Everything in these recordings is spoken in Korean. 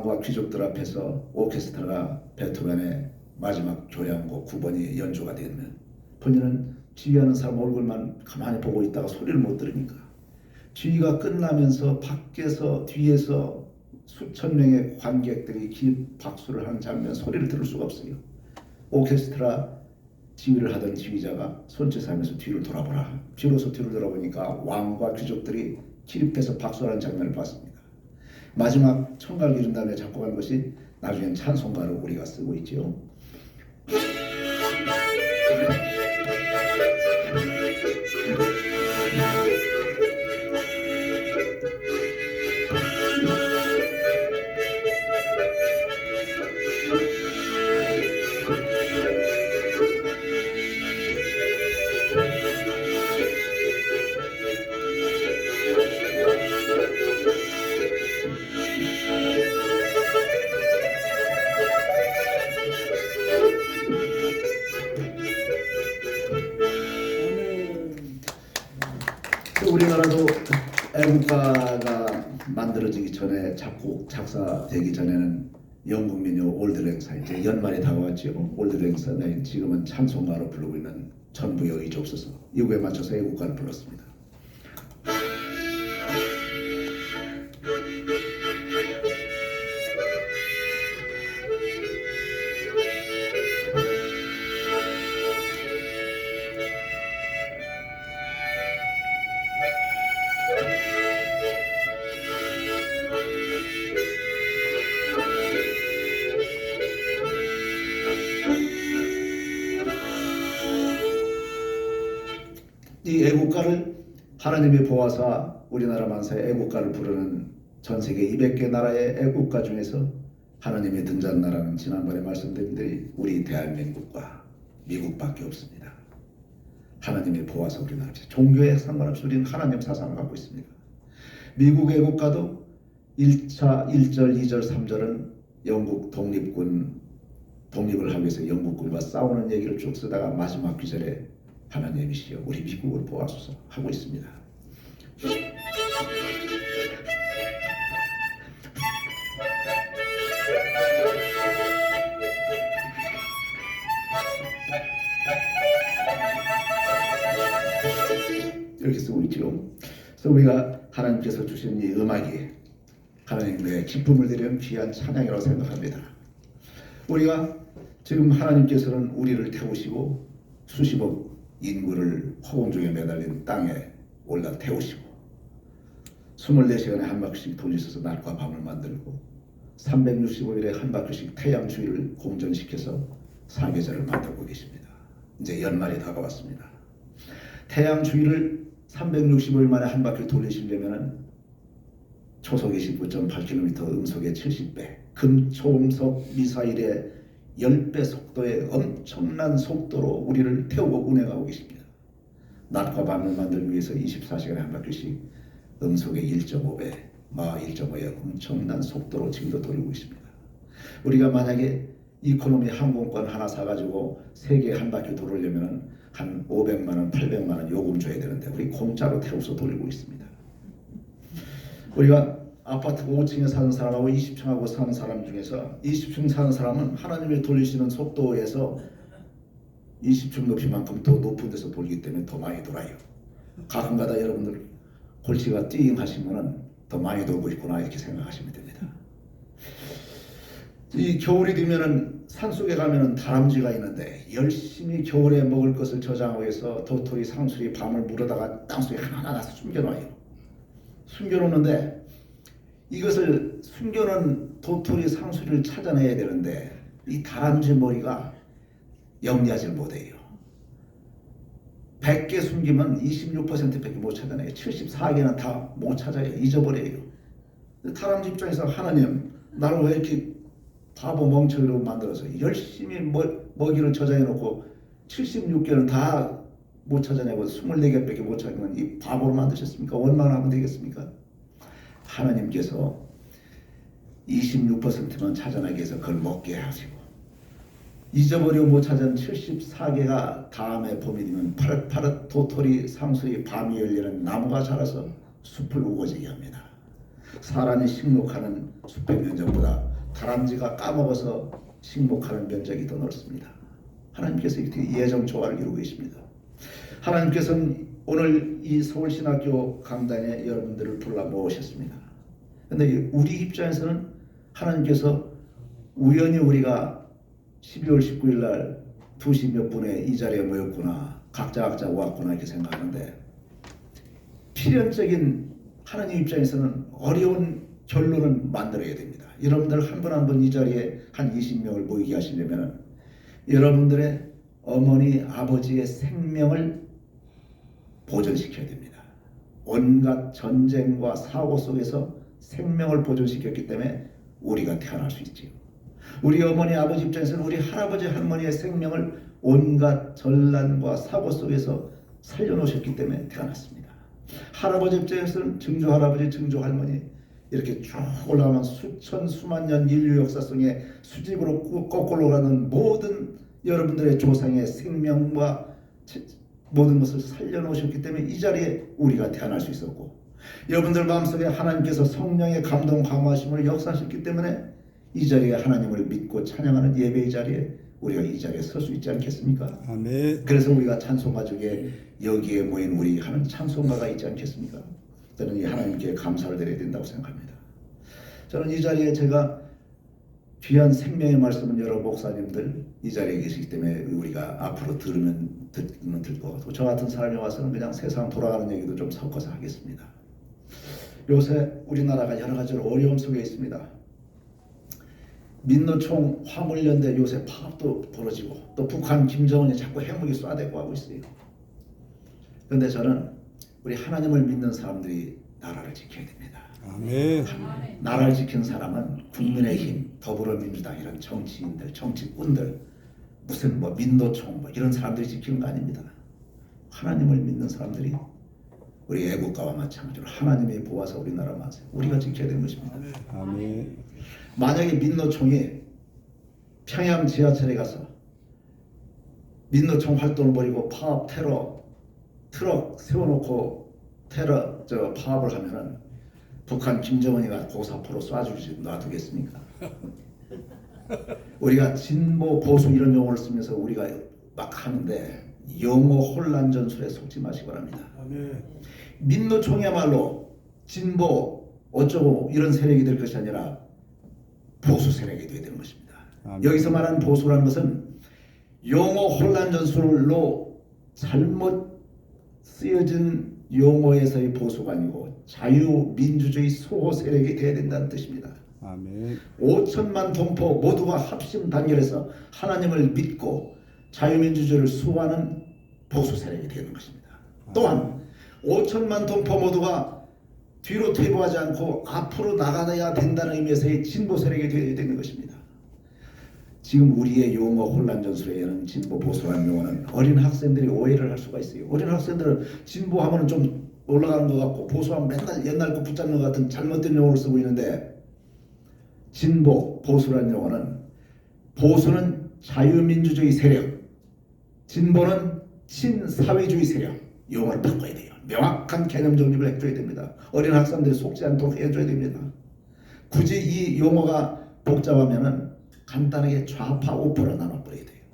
왕과 귀족들 앞에서 오케스트라가 베토벤의 마지막 교향곡 9번이 연주가 되면 본인은 지휘하는 사람 얼굴만 가만히 보고 있다가 소리를 못 들으니까 지휘가 끝나면서 밖에서 뒤에서 수천 명의 관객들이 긴 박수를 하는 장면 소리를 들을 수가 없어요. 오케스트라 지휘를 하던 지휘자가 손짓하면서 뒤를 돌아보라. 비로소 뒤를 돌아보니까 왕과 귀족들이 기립해서 박수하는 장면을 봤습니다. 마지막 청가를 이룬 다음에 작곡한 것이 나중엔 찬송가로 우리가 쓰고 있지요. 우리나라도 애국가가 만들어지기 전에 작곡 작사되기 전에는 영국 민요 올드랭사 이제 연말이 다가왔죠. 올드랭사는 지금은 찬송가로 부르고 있는 전부여 의지없어서 이 곡에 맞춰서 애국가를 불렀습니다. 이 애국가를 하나님이 보아서 우리나라 만사에 애국가를 부르는 전 세계 200개 나라의 애국가 중에서 하나님이 등잔 나라는 지난번에 말씀드린 대로 우리 대한민국과 미국밖에 없습니다. 하나님이 보아서 우리나라 종교에 상관없이 우리는 하나님 사상을 갖고 있습니다. 미국 애국가도 1차 1절, 2절, 3절은 영국 독립을 하기 위해서 영국군과 싸우는 얘기를 쭉 쓰다가 마지막 귀절에 하나님이시여 우리 미국을 보아소서 하고 있습니다. 이렇게 쓰고 있죠. 그래서 우리가 하나님께서 주신 이 음악이 하나님의 기쁨을 드리는 귀한 찬양이라고 생각합니다. 우리가 지금 하나님께서는 우리를 태우시고 수십억 인구를 허공중에 매달린 땅에 올라 태우시고 24시간에 한 바퀴씩 돌리셔서 낮과 밤을 만들고 365일에 한 바퀴씩 태양 주위를 공전시켜서 사계절을 만들고 계십니다. 이제 연말이 다가왔습니다. 태양 주위를 365일 만에 한 바퀴 돌리시려면 초속이 19.8km, 음속의 70배, 금초음속 미사일의 10배 속도의 엄청난 속도로 우리를 태우고 운행하고 계십니다. 낮과 밤을 만들기 위해서 24시간에 한 바퀴씩 음속의 1.5배, 마 1.5의 엄청난 속도로 지금도 돌리고 있습니다. 우리가 만약에 이코노미 항공권 하나 사가지고 세계 한 바퀴 돌으려면 한 500만 원, 800만 원 요금 줘야 되는데 우리 공짜로 태워서 돌리고 있습니다. 우리가 아파트 5층에 사는 사람하고 20층하고 사는 사람 중에서 20층 사는 사람은 하나님이 돌리시는 속도에서 20층 높이만큼 더 높은 데서 돌기 때문에 더 많이 돌아요. 가끔가다 여러분들 골치가 띵 하시면 더 많이 돌고 있구나 이렇게 생각하시면 됩니다. 이 겨울이 되면은 산속에 가면은 다람쥐가 있는데 열심히 겨울에 먹을 것을 저장하기 위해서 도토리, 상수리, 밤을 물어다가 땅속에 하나하나 숨겨놔요. 숨겨놓는데 이것을 숨겨놓은 도토리, 상수리를 찾아내야 되는데 이 다람쥐 머리가 영리하지 못해요. 100개 숨기면 26%밖에 못 찾아내요. 74개는 다 못 찾아요. 잊어버려요. 다람쥐 입장에서 하나님 나를 왜 이렇게 바보 멍청이로 만들어서 열심히 먹이를 저장해놓고 76개는 다 못 찾아내고 24개밖에 못 찾으면 이 바보로 만드셨습니까? 얼마나 하면 되겠습니까? 하나님께서 26%만 찾아내기 위해서 그걸 먹게 하시고 잊어버리고 못 찾은 74개가 다음에 봄이 되면 파릇파릇 도토리, 상수리, 밤이 열리는 나무가 자라서 숲을 우거지게 합니다. 사람이 식목하는 숲의 면적보다 다람쥐가 까먹어서 식목하는 면적이 더 넓습니다. 하나님께서 이렇게 예정 조화를 이루고 계십니다. 하나님께서는 오늘 이 서울신학교 강단에 여러분들을 불러 모으셨습니다. 그런데 우리 입장에서는 하나님께서 우연히 우리가 12월 19일 날 2시 몇 분에 이 자리에 모였구나, 각자 왔구나 이렇게 생각하는데, 필연적인 하나님 입장에서는 어려운 결론을 만들어야 됩니다. 여러분들 한 분 한 분 이 자리에 한 20명을 모이게 하시려면 여러분들의 어머니 아버지의 생명을 보존시켜야 됩니다. 온갖 전쟁과 사고 속에서 생명을 보존시켰기 때문에 우리가 태어날 수 있지요. 우리 어머니 아버지 입장에서는 우리 할아버지 할머니의 생명을 온갖 전란과 사고 속에서 살려놓으셨기 때문에 태어났습니다. 할아버지 입장에서는 증조 할아버지 증조 할머니 이렇게 쭉 올라가면 수천 수만 년 인류 역사 속에 수직으로 거꾸로 가는 모든 여러분들의 조상의 생명과 모든 것을 살려놓으셨기 때문에 이 자리에 우리가 태어날 수 있었고, 여러분들 마음속에 하나님께서 성령의 감동 강화하심을 역사하셨기 때문에 이 자리에 하나님을 믿고 찬양하는 예배의 자리에 우리가 이 자리에 설 수 있지 않겠습니까? 아멘. 그래서 우리가 찬송가 중에 여기에 모인 우리 하는 찬송가가 있지 않겠습니까? 저는 이 하나님께 감사를 드려야 된다고 생각합니다. 저는 이 자리에 제가 귀한 생명의 말씀은 여러 목사님들 이 자리에 계시기 때문에 우리가 앞으로 듣는 듣고, 저 같은 사람이 와서는 그냥 세상 돌아가는 얘기도 좀 섞어서 하겠습니다. 요새 우리나라가 여러 가지로 어려움 속에 있습니다. 민노총 화물연대 요새 파업도 벌어지고, 또 북한 김정은이 자꾸 핵무기 쏴대고 하고 있어요. 그런데 저는 우리 하나님을 믿는 사람들이 나라를 지켜야 됩니다. 아멘. 나라를 지키는 사람은 국민의힘, 더불어민주당 이런 정치인들, 정치꾼들, 무슨 민노총 이런 사람들이 지키는 거 아닙니다. 하나님을 믿는 사람들이, 우리 애국가와 마찬가지로 하나님이 보아서 우리나라 마세요. 우리가 지켜야 되는 것입니다. 아멘. 만약에 민노총이 평양 지하철에 가서 민노총 활동을 벌이고 파업 테러 트럭 세워놓고 테러 파업을 하면은 북한 김정은이가 고사포로 쏴주지 놔두겠습니까? 우리가 진보 보수 이런 용어를 쓰면서 우리가 막 하는데 용어 혼란 전술에 속지 마시기 바랍니다. 아멘. 민노총이야말로 진보 어쩌고 이런 세력이 될 것이 아니라 보수 세력이 되어야 되는 것입니다. 아멘. 여기서 말하는 보수라는 것은 용어 혼란 전술로 잘못 쓰여진 용어에서의 보수가 아니고 자유민주주의 수호 세력이 되어야 된다는 뜻입니다. 아멘. 5천만 동포 모두가 합심 단결해서 하나님을 믿고 자유민주주의를 수호하는 보수 세력이 되는 것입니다. 또한 5천만 동포 모두가 뒤로 퇴보하지 않고 앞으로 나가야 된다는 의미에서의 진보 세력이 되어야 되는 것입니다. 지금 우리의 용어 혼란 전술에는 진보 보수라는 용어는 어린 학생들이 오해를 할 수가 있어요. 어린 학생들은 진보하면 좀 올라가는 것 같고 보수하면 맨날 옛날 거 붙잡는 것 같은 잘못된 용어를 쓰고 있는데, 진보 보수라는 용어는, 보수는 자유민주주의 세력, 진보는 친사회주의 세력, 용어를 바꿔야 돼요. 명확한 개념 정립을 해줘야 됩니다. 어린 학생들이 속지 않도록 해줘야 됩니다. 굳이 이 용어가 복잡하면은 간단하게 좌파 우파로 나눠버려야 돼요.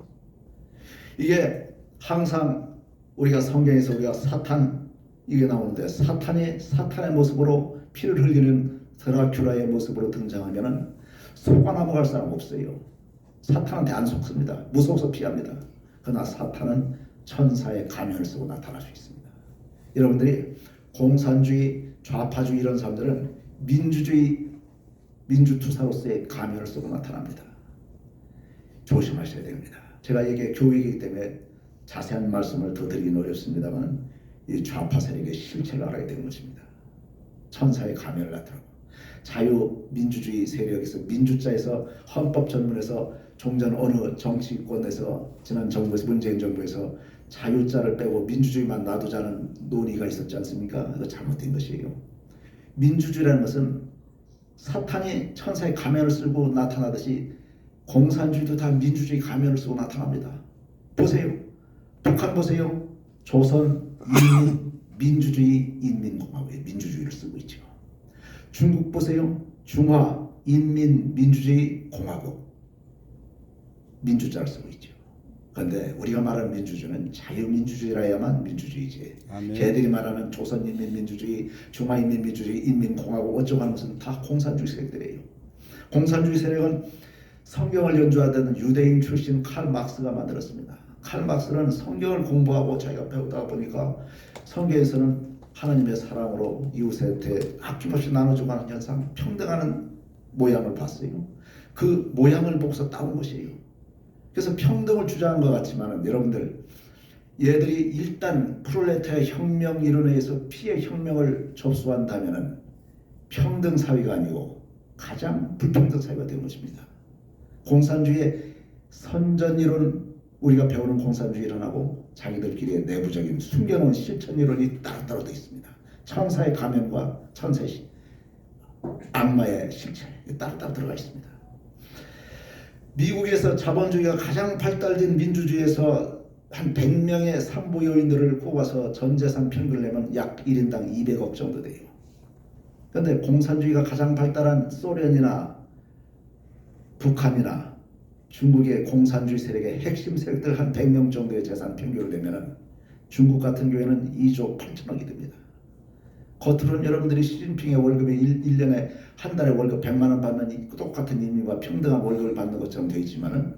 이게 항상 우리가 성경에서 우리가 사탄 이게 나오는데, 사탄의 모습으로 피를 흘리는 드라큘라의 모습으로 등장하면은 속아 넘어갈 사람 없어요. 사탄한테 안 속습니다. 무서워서 피합니다. 그러나 사탄은 천사의 가면을 쓰고 나타날 수 있습니다. 여러분들이 공산주의, 좌파주의 이런 사람들은 민주주의, 민주투사로서의 가면을 쓰고 나타납니다. 조심하셔야 됩니다. 제가 이게 교육이기 때문에 자세한 말씀을 더 드리긴 어렵습니다만, 이 좌파 세력의 실체를 알아야 되는 것입니다. 천사의 가면을 나타나고, 자유민주주의 세력에서, 민주자에서, 헌법 전문에서, 종전 어느 정치권에서, 지난 정부에서, 문재인 정부에서 자유자를 빼고 민주주의만 놔두자는 논의가 있었지 않습니까? 그거 잘못된 것이에요. 민주주의라는 것은 사탄이 천사의 가면을 쓰고 나타나듯이 공산주의도 다 민주주의 가면을 쓰고 나타납니다. 보세요. 북한 보세요. 조선 인민주주의 인민공화국의 민주주의를 쓰고 있죠. 중국 보세요. 중화인민민주주의 공화국. 민주자를 쓰고 있죠. 그런데 우리가 말하는 민주주의는 자유민주주의라야만 민주주의지. 아멘. 걔들이 말하는 조선인민민주주의, 중화인민민주주의, 인민공화국 어쩌고 하는 것은 다 공산주의 세력들이에요. 공산주의 세력은 성경을 연주하던 유대인 출신 칼 막스가 만들었습니다. 칼 막스는 성경을 공부하고 자기가 배우다 보니까 성경에서는 하나님의 사랑으로 이웃한테 아낌없이 나눠주고 하는 현상, 평등하는 모양을 봤어요. 그 모양을 보고서 따온 것이에요. 그래서 평등을 주장한 것 같지만 여러분들, 얘들이 일단 프롤레타리아 혁명 이론에 의해서 피해 혁명을 접수한다면 평등 사회가 아니고 가장 불평등 사회가 된 것입니다. 공산주의의 선전 이론, 우리가 배우는 공산주의 이론하고 자기들끼리의 내부적인 숨겨놓은 실천 이론이 따로따로 되어 있습니다. 천사의 가면과 천사의 악마의 실체 따로따로 들어가 있습니다. 미국에서 자본주의가 가장 발달된 민주주의에서 한 100명의 상부 요인들을 꼽아서 전재산 평균을 내면 약 1인당 200억 정도 돼요. 그런데 공산주의가 가장 발달한 소련이나 북한이나 중국의 공산주의 세력의 핵심 세력들 한 100명 정도의 재산 평균을 내면 중국 같은 경우에는 2조 8천억이 됩니다. 겉으로는 여러분들이 시진핑의 월급이 1년에 한 달에 월급 100만 원 받는 똑같은 인민과 평등한 월급을 받는 것처럼 되어 있지만은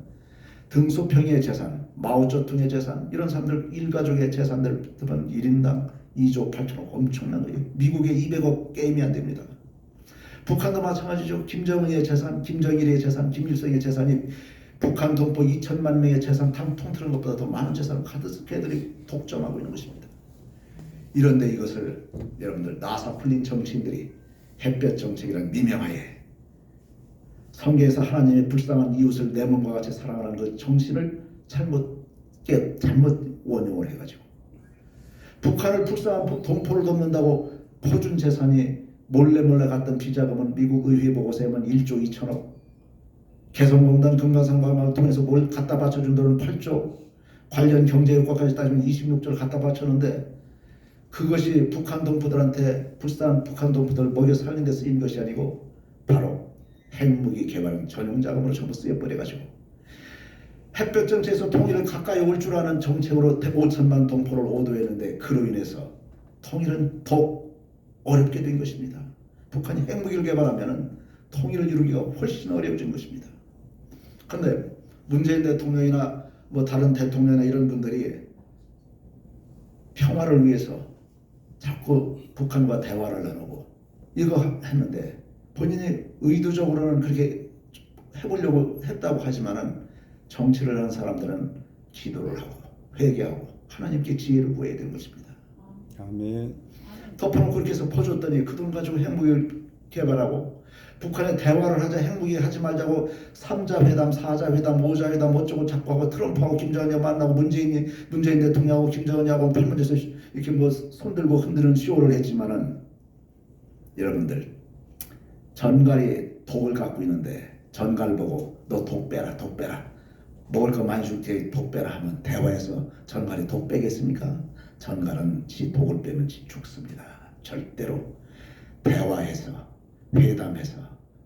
등소평이의 재산, 마오쩌둥의 재산, 이런 사람들 일가족의 재산들 들은 1인당 2조 8천억 엄청난 거예요. 미국의 200억 게임이 안 됩니다. 북한도 마찬가지죠. 김정은의 재산, 김정일의 재산, 김일성의 재산이 북한 동포 2천만 명의 재산 통틀은 것보다 더 많은 재산을 가득 애들이 독점하고 있는 것입니다. 이런데 이것을 여러분들 나사 풀린 정치인들이 햇볕 정책이라는 미명하에 성경에서 하나님의 불쌍한 이웃을 내 몸과 같이 사랑하는 그 정신을 잘못 원용을 해가지고 북한을 불쌍한 동포를 돕는다고 퍼준 재산이 몰래 갔던 비자금은 미국 의회 보고서에 면 1조 2천억, 개성공단 금강산관광을 통해서 뭘 갖다 바쳐준 돈은 8조, 관련 경제 효과까지 따지면 26조를 갖다 바쳤는데 그것이 북한 동포들한테 불쌍한 북한 동포들을 먹여 살리는 데 쓰인 것이 아니고 바로 핵무기 개발 전용 자금으로 전부 쓰여버려가지고 햇볕 정책에서 통일을 가까이 올 줄 아는 정책으로 5천만 동포를 오도했는데 그로 인해서 통일은 더 어렵게 된 것입니다. 북한이 핵무기를 개발하면 통일을 이루기가 훨씬 어려워진 것입니다. 그런데 문재인 대통령이나 뭐 다른 대통령이나 이런 분들이 평화를 위해서 자꾸 북한과 대화를 나누고 이거 했는데 본인이 의도적으로는 그렇게 해보려고 했다고 하지만은 정치를 하는 사람들은 기도를 하고 회개하고 하나님께 지혜를 구해야 되는 것입니다. 아멘. 덮어놓고 그렇게 해서 퍼줬더니 그 돈 가지고 핵무기를 개발하고 북한에 대화를 하자, 핵무기 하지 말자고 3자 회담, 4자 회담, 5자 회담 어쩌고 자꾸 하고 트럼프하고 김정은이 만나고 문재인 대통령하고 김정은이하고 팔문에서 이렇게 뭐 손들고 흔드는 쇼를 했지만은 여러분들 전갈이 독을 갖고 있는데 전갈 보고 너 독 빼라, 독 빼라. 먹을 거 많이 줄 테니 독 빼라 하면 대화해서 전갈이 독 빼겠습니까? 전갈은 지 독을 빼면 지 죽습니다. 절대로 대화해서 회담해서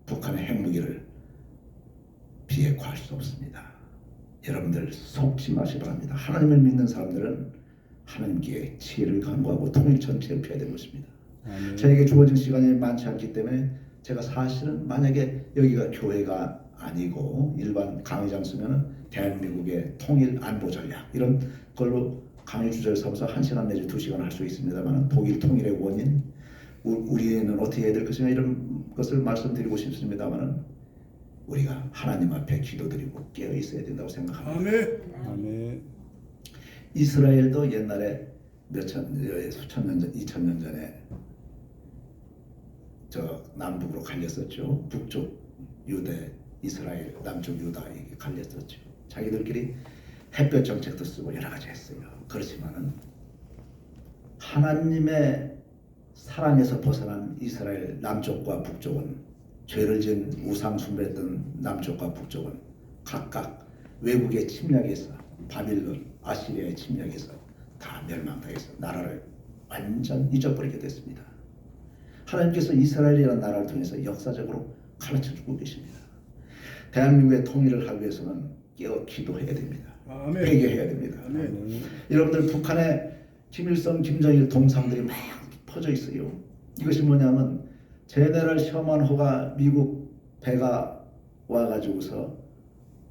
북한의 핵무기를 비핵화할 수 없습니다. 여러분들 속지 마시 바랍니다. 하나님을 믿는 사람들은 하나님께 지혜를 간구하고 통일 전체를 펴야 되는 것입니다. 아멘. 저에게 주어진 시간이 많지 않기 때문에 제가 사실은 만약에 여기가 교회가 아니고 일반 강의 장소면은 대한민국의 통일 안보 전략 이런 걸로 강의 주제를 삼아서 1시간 내지 2시간 할 수 있습니다만 독일 통일의 원인 우리는 어떻게 해야 될 것이냐 이런 것을 말씀드리고 싶습니다만 우리가 하나님 앞에 기도드리고 깨어 있어야 된다고 생각합니다. 아멘. 아멘. 이스라엘도 옛날에 수천 년 전, 2000년 전에 저 남북으로 갈렸었죠. 북쪽 유대, 이스라엘, 남쪽 유다 이렇게 갈렸었죠. 자기들끼리 햇볕 정책도 쓰고 여러 가지 했어요. 그렇지만은 하나님의 사랑에서 벗어난 이스라엘 남쪽과 북쪽은 죄를 지은 우상 숭배했던 남쪽과 북쪽은 각각 외국의 침략에서 바빌론, 아시리아의 침략에서 다 멸망당해서 나라를 완전 잊어버리게 됐습니다. 하나님께서 이스라엘이라는 나라를 통해서 역사적으로 가르쳐주고 계십니다. 대한민국의 통일을 하기 위해서는 깨어 기도해야 됩니다. 아멘. 회개해야 됩니다. 아멘. 여러분들 북한에 김일성, 김정일 동상들이 막 퍼져 있어요. 이것이 뭐냐면 제네럴 셔먼호가 미국 배가 와가지고서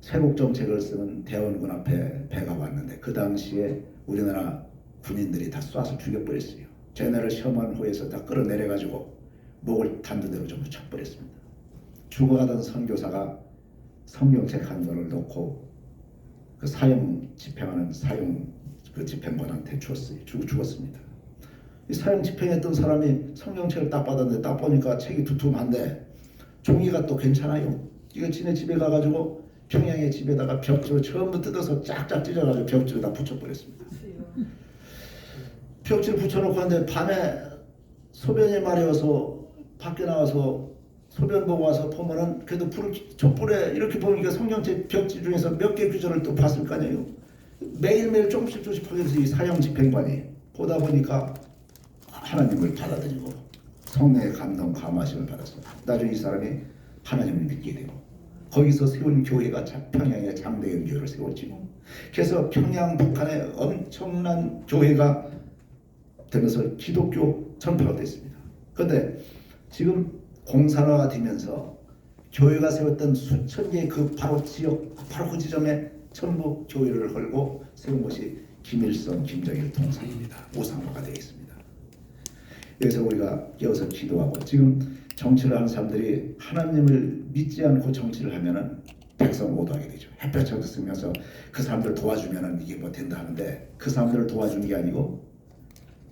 세국 정책을 쓰는 대원군 앞에 배가 왔는데 그 당시에 우리나라 군인들이 다 쏴서 죽여버렸어요. 제네럴 셔먼호에서 다 끌어내려가지고 목을 단두대로 전부 쳐버렸습니다. 죽어가던 선교사가 성경책 한 권을 놓고 그 사형 집행하는 사형 그 집행관한테 줬어요. 죽었습니다. 이 사형 집행했던 사람이 성경책을 딱 받았는데 딱 보니까 책이 두툼한데 종이가 또 괜찮아요. 이거 지네 집에 가가지고 평양의 집에다가 벽지로 전부 뜯어서 쫙쫙 찢어가지고 벽지에다 붙여버렸습니다. 벽지를 붙여놓고 하는데 밤에 소변이 마려워서 밖에 나와서 소변 보고 와서 보면은 그래도 촛불에 이렇게 보니까 성경책 벽지 중에서 몇 개 구절을 또 봤을 거 아니에요. 매일매일 조금씩 하게 돼서 이 사형 집행관이 보다 보니까 하나님을 받아들이고 성령의 감동 감화심을 받았어요. 나중에 이 사람이 하나님을 믿게 되고 거기서 세운 교회가 평양의 장대현 교회를 세웠지요. 그래서 평양 북한에 엄청난 교회가 되면서 기독교 전파가 됐습니다. 그런데 지금 공산화가 되면서 교회가 세웠던 수천 개의 그 바로 지역 바로 그 지점에 전부 교회를 걸고 세운 것이 김일성, 김정일 동상입니다. 우상화가 되어 있습니다. 여기서 우리가 깨어서 기도하고 지금 정치를 하는 사람들이 하나님을 믿지 않고 정치를 하면은 백성 오도하게 되죠. 햇볕을 쓰면서 그 사람들을 도와주면은 이게 뭐 된다 하는데 그 사람들을 도와주는 게 아니고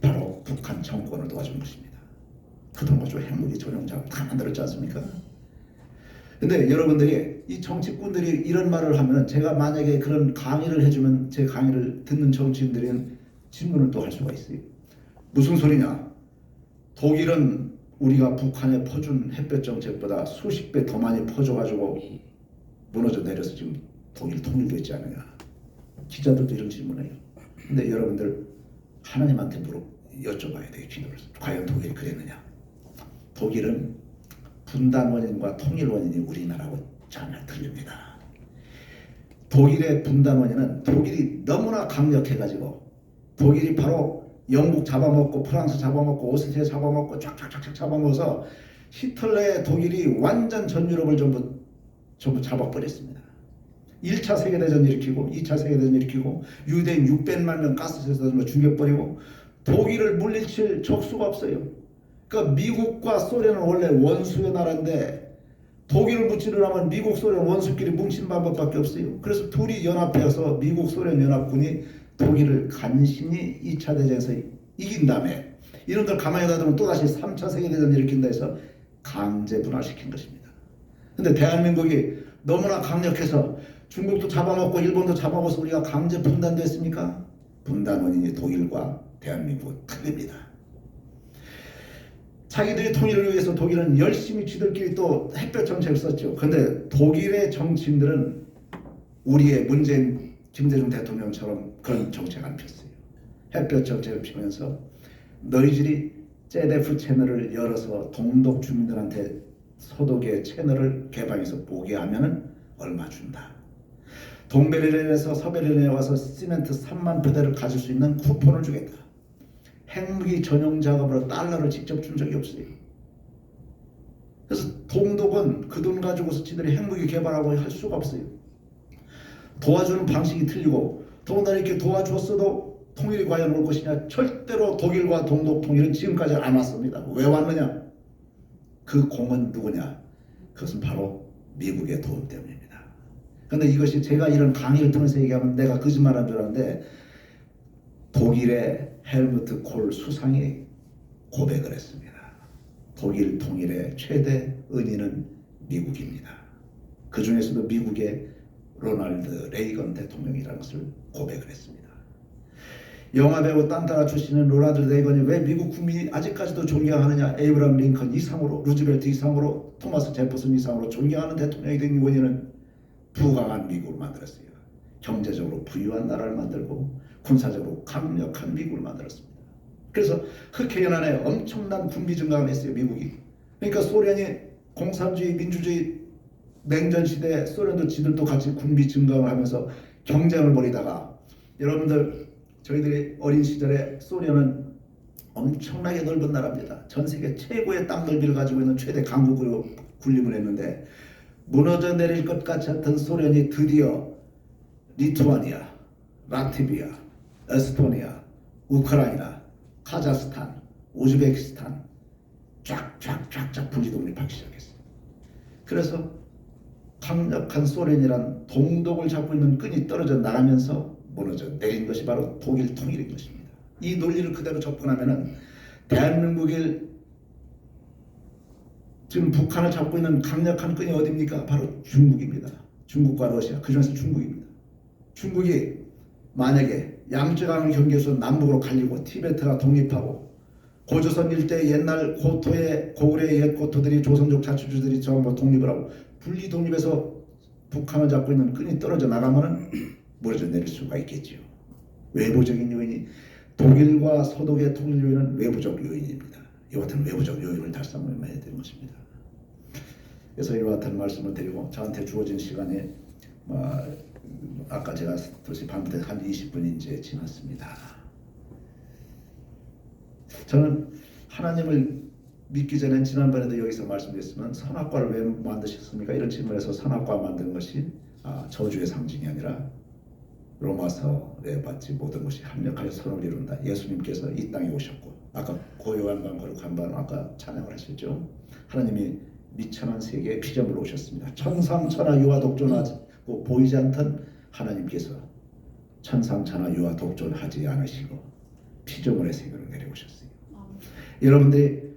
바로 북한 정권을 도와주는 것입니다. 그동안 좀 핵무기 전용자금 다 만들었지 않습니까? 근데 여러분들이 이 정치꾼들이 이런 말을 하면 제가 만약에 그런 강의를 해주면 제 강의를 듣는 정치인들은 질문을 또 할 수가 있어요. 무슨 소리냐? 독일은 우리가 북한에 퍼준 햇볕 정책보다 수십 배 더 많이 퍼줘가지고 무너져 내려서 지금 독일 통일됐지 않느냐. 기자들도 이런 질문해요. 근데 여러분들 하나님한테 여쭤봐야 돼요. 기도를. 과연 독일이 그랬느냐. 독일은 분단 원인과 통일 원인이 우리나라하고 전혀 틀립니다. 독일의 분단 원인은 독일이 너무나 강력해가지고 독일이 바로 영국 잡아먹고 프랑스 잡아먹고 오스트리아 잡아먹고 쫙쫙쫙 잡아먹어서 히틀러의 독일이 완전 전 유럽을 전부 잡아버렸습니다. 1차 세계대전 일으키고 2차 세계대전 일으키고 유대인 600만 명 가스에서 죽여버리고 독일을 물리칠 적수가 없어요. 그러니까 미국과 소련은 원래 원수의 나라인데 독일을 무찌르려면 미국 소련 원수끼리 뭉친 방법밖에 없어요. 그래서 둘이 연합해서 미국 소련 연합군이 독일을 간신히 2차 대전에서 이긴 다음에 이놈들 가만히 놔두면 또다시 3차 세계대전을 일으킨다 해서 강제 분할시킨 것입니다. 근데 대한민국이 너무나 강력해서 중국도 잡아먹고 일본도 잡아먹어서 우리가 강제 분단됐습니까? 분단 원인이 독일과 대한민국은 틀립니다. 자기들이 통일을 위해서 독일은 열심히 쥐들끼리 또 햇볕 정책을 썼죠. 그런데 독일의 정치인들은 우리의 문재인 김대중 대통령처럼 그런 정책 안 폈어요. 햇볕 정책을 피면서 너희들이 ZDF 채널을 열어서 동독 주민들한테 소독의 채널을 개방해서 보게 하면은 얼마 준다. 동베를린에서 서베를린에 와서 시멘트 3만 표대를 가질 수 있는 쿠폰을 주겠다. 핵무기 전용 작업으로 달러를 직접 준 적이 없어요. 그래서 동독은 그 돈 가지고서 지들이 핵무기 개발하고 할 수가 없어요. 도와주는 방식이 틀리고 더군다나 이렇게 도와줬어도 통일이 과연 올 것이냐. 절대로 독일과 동독 통일은 지금까지 안 왔습니다. 왜 왔느냐? 그 공은 누구냐? 그것은 바로 미국의 도움 때문입니다. 그런데 이것이 제가 이런 강의를 통해서 얘기하면 내가 거짓말한 줄 알았는데 독일의 헬무트 콜 수상이 고백을 했습니다. 독일 통일의 최대 은인은 미국입니다. 그 중에서도 미국의 로널드 레이건 대통령이라는 것을 고백을 했습니다. 영화배우 딴따라 출신인 로널드 레이건이 왜 미국 국민이 아직까지도 존경하느냐. 에이브람 링컨 이상으로, 루즈벨트 이상으로, 토마스 제퍼슨 이상으로 존경하는 대통령이 된 원인은 부강한 미국을 만들었어요. 경제적으로 부유한 나라를 만들고 군사적으로 강력한 미국을 만들었습니다. 그래서 흑해연안에 엄청난 군비 증강을 했어요, 미국이. 그러니까 소련이 공산주의, 민주주의 냉전 시대에 소련도 지들도 같이 군비 증강을 하면서 경쟁을 벌이다가, 여러분들 저희들이 어린 시절에 소련은 엄청나게 넓은 나라입니다. 전 세계 최고의 땅 넓이를 가지고 있는 최대 강국으로 군림을 했는데, 무너져 내릴 것 같이 했던 소련이 드디어 리투아니아, 라트비아, 에스토니아, 우크라이나, 카자흐스탄, 우즈베키스탄 쫙쫙쫙쫙 분리 독립하기 시작했어요. 그래서 강력한 소련이란 동독을 잡고 있는 끈이 떨어져 나가면서 무너져 내린 것이 바로 독일 통일인 것입니다. 이 논리를 그대로 접근하면은 대한민국이 지금 북한을 잡고 있는 강력한 끈이 어디입니까? 바로 중국입니다. 중국과 러시아, 그중에서 중국입니다. 중국이 만약에 양쯔강을 경계해서 남북으로 갈리고 티베트가 독립하고 고조선 일대 옛날 고토의 고구려의 옛 고토들이 조선족 자치주들이 전부 독립을 하고 분리 독립해서 북한을 잡고 있는 끈이 떨어져 나가면은 무너져 내릴 수가 있겠지요. 외부적인 요인이, 독일과 서독의 통일 요인은 외부적 요인입니다. 이와 같은 외부적 요인을 달성해야 되는 것입니다. 그래서 이와 같은 말씀을 드리고, 저한테 주어진 시간이 아까 제가 2시 반부터 한 20분이 이제 지났습니다. 저는 하나님을 믿기 전에 지난번에도 여기서 말씀드렸지만, 선악과를 왜 만드셨습니까? 이런 질문에서 선악과 만든 것이 저주의 상징이 아니라 로마서에 받지 모든 것이 합력하여 선을 이룬다. 예수님께서 이 땅에 오셨고, 아까 고요한 방 거룩한 방 아까 찬양을 하셨죠. 하나님이 미천한 세계에 피조물로 오셨습니다. 천상천하 유아 독존하고 보이지 않던 하나님께서 천상천하 유아 독존하지 않으시고 피조물의 세계로 내려오셨어요. 여러분들이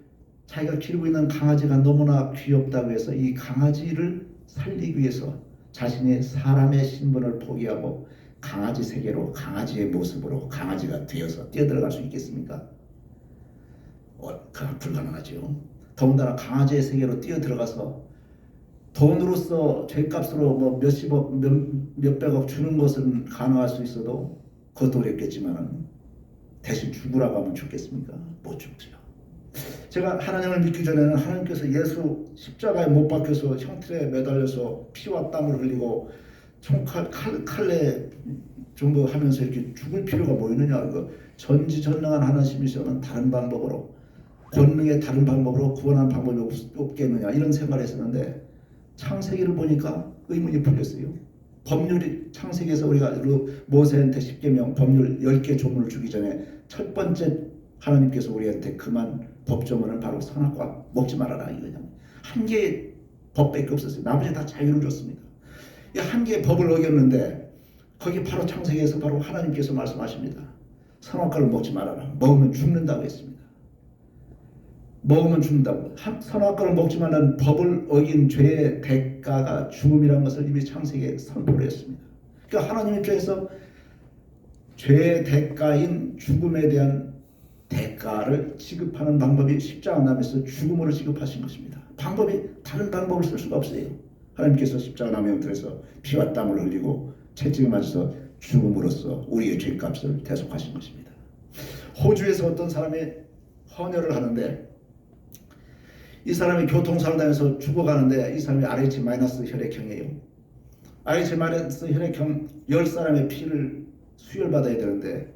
자기가 키우고 있는 강아지가 너무나 귀엽다고 해서 이 강아지를 살리기 위해서 자신의 사람의 신분을 포기하고 강아지 세계로, 강아지의 모습으로 강아지가 되어서 뛰어들어갈 수 있겠습니까? 불가능하죠. 더군다나 강아지의 세계로 뛰어들어가서 돈으로서 죗값으로 뭐 몇십억, 몇백억 주는 것은 가능할 수 있어도 그것도 어렵겠지만 대신 죽으라고 하면 죽겠습니까? 못 죽죠. 제가 하나님을 믿기 전에는 하나님께서 예수 십자가에 못 박혀서 형틀에 매달려서 피와 땀을 흘리고 총칼 칼에 정도 하면서 이렇게 죽을 필요가 뭐 있느냐, 이거 전지전능한 하나님이시면 다른 방법으로, 권능의 다른 방법으로 구원하는 방법이 없겠느냐, 이런 생각을 했었는데 창세기를 보니까 의문이 풀렸어요. 법률이, 창세기에서 우리가 모세한테 10계명 법률 10개 조문을 주기 전에 첫 번째 하나님께서 우리한테 그만 법조문은 바로 선악과 먹지 말아라, 이거냐. 한 개의 법밖에 없었어요. 나머지 다 자유를 줬습니다. 이 한 개의 법을 어겼는데 거기 바로 창세기에서 바로 하나님께서 말씀하십니다. 선악과를 먹지 말아라. 먹으면 죽는다고 했습니다. 먹으면 죽는다고. 선악과를 먹지 말라는 법을 어긴 죄의 대가가 죽음이라는 것을 이미 창세기에 선포를 했습니다. 그러니까 하나님 입장에서 죄의 대가인 죽음에 대한 대가를 지급하는 방법이 십자가 나면서 죽음으로 지급하신 것입니다. 다른 방법을 쓸 수가 없어요. 하나님께서 십자가 나무 형틀에서 피와 땀을 흘리고 채찍을 맞아서 죽음으로써 우리의 죄값을 대속하신 것입니다. 호주에서 어떤 사람이 헌혈을 하는데, 이 사람이 교통사고를 당해서 죽어가는데 이 사람이 RH- 혈액형이에요. RH- 혈액형 10사람의 피를 수혈받아야 되는데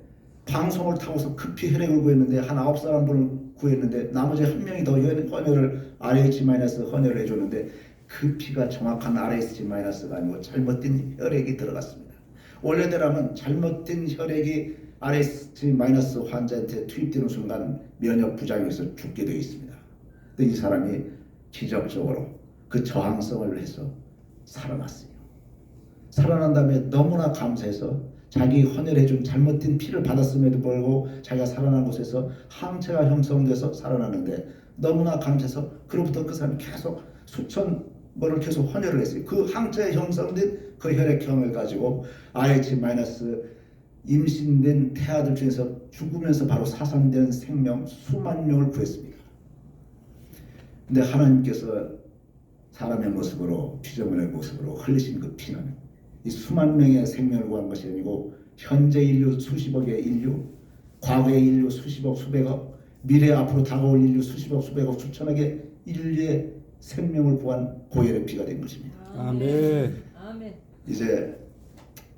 방송을 타고서 급히 혈액을 구했는데 한 9사람분을 구했는데 나머지 한 명이 더 헌혈을 RH- 헌혈을 해줬는데 그 피가 정확한 RH-가 아니고 잘못된 혈액이 들어갔습니다. 원래대로라면 잘못된 혈액이 RH- 환자한테 투입되는 순간 면역 부작용에서 죽게 되어 있습니다. 근데 이 사람이 기적적으로 그 저항성을 해서 살아났어요. 살아난 다음에 너무나 감사해서 자기 헌혈해준 잘못된 피를 받았음에도 불구하고 자기가 살아난 곳에서 항체가 형성돼서 살아났는데 너무나 감사해서 그로부터 그 사람이 계속 수천 번을 계속 헌혈을 했어요. 그 항체에 형성된 그 혈액형을 가지고 RH- 임신된 태아들 중에서 죽으면서 바로 사상된 생명 수만 명을 구했습니다. 근데 하나님께서 사람의 모습으로, 피조물의 모습으로 흘리신 그 피는 이 수만 명의 생명을 구한 것이 아니고 현재 인류 수십억의 인류, 과거의 인류 수십억 수백억, 미래 앞으로 다가올 인류 수십억 수백억 수천억의 인류의 생명을 구한 고혈의 피가 된 것입니다. 아멘. 아멘. 이제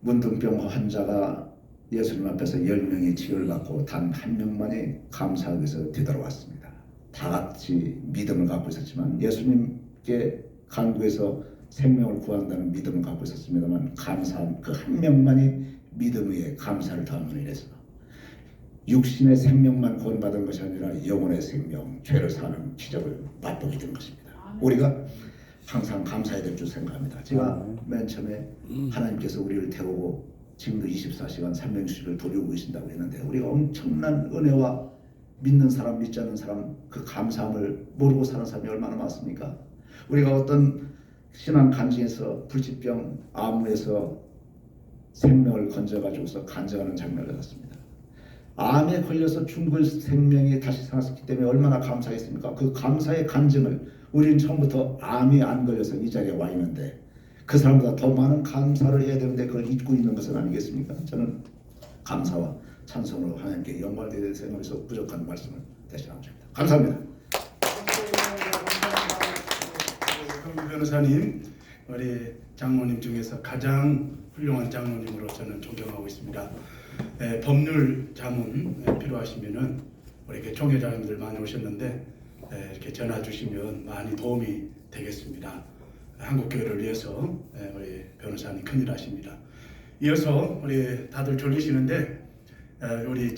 문둥병 환자가 예수님 앞에서 10명의 치료를 받고 단 한 명만이 감사하기 위해서 되돌아왔습니다. 다 같이 믿음을 갖고 있었지만 예수님께 간구해서 생명을 구한다는 믿음을 갖고 있었습니다만 감사한 그 한 명만이 믿음 위에 감사를 담으로 인해서 육신의 생명만 구원받은 것이 아니라 영혼의 생명, 죄를 사는 기적을 맛보게 된 것입니다. 우리가 항상 감사해야 될 줄 생각합니다. 제가 맨 처음에 하나님께서 우리를 태우고 지금도 24시간 360일 돌리고 계신다고 했는데 우리가 엄청난 은혜와 믿는 사람, 믿지 않는 사람 그 감사함을 모르고 사는 사람이 얼마나 많습니까? 우리가 어떤 신앙 간증에서 불치병, 암에서 생명을 건져가지고서 간증하는 장면을 봤습니다. 암에 걸려서 죽은 생명이 다시 살았기 때문에 얼마나 감사했습니까? 그 감사의 간증을 우리는 처음부터 암이 안 걸려서 이 자리에 와 있는데 그 사람보다 더 많은 감사를 해야 되는데 그걸 잊고 있는 것은 아니겠습니까? 저는 감사와 찬송으로 하나님께 영광을 드리는 생각에서 부족한 말씀을 대신합니다. 감사합니다. 황 변호사님, 우리 장로님 중에서 가장 훌륭한 장로님으로 저는 존경하고 있습니다. 법률 자문 필요하시면은 우리 이렇게 총회장님들 많이 오셨는데 이렇게 전화 주시면 많이 도움이 되겠습니다. 한국 교회를 위해서 우리 변호사님 큰일 하십니다. 이어서 우리 다들 졸리시는데 우리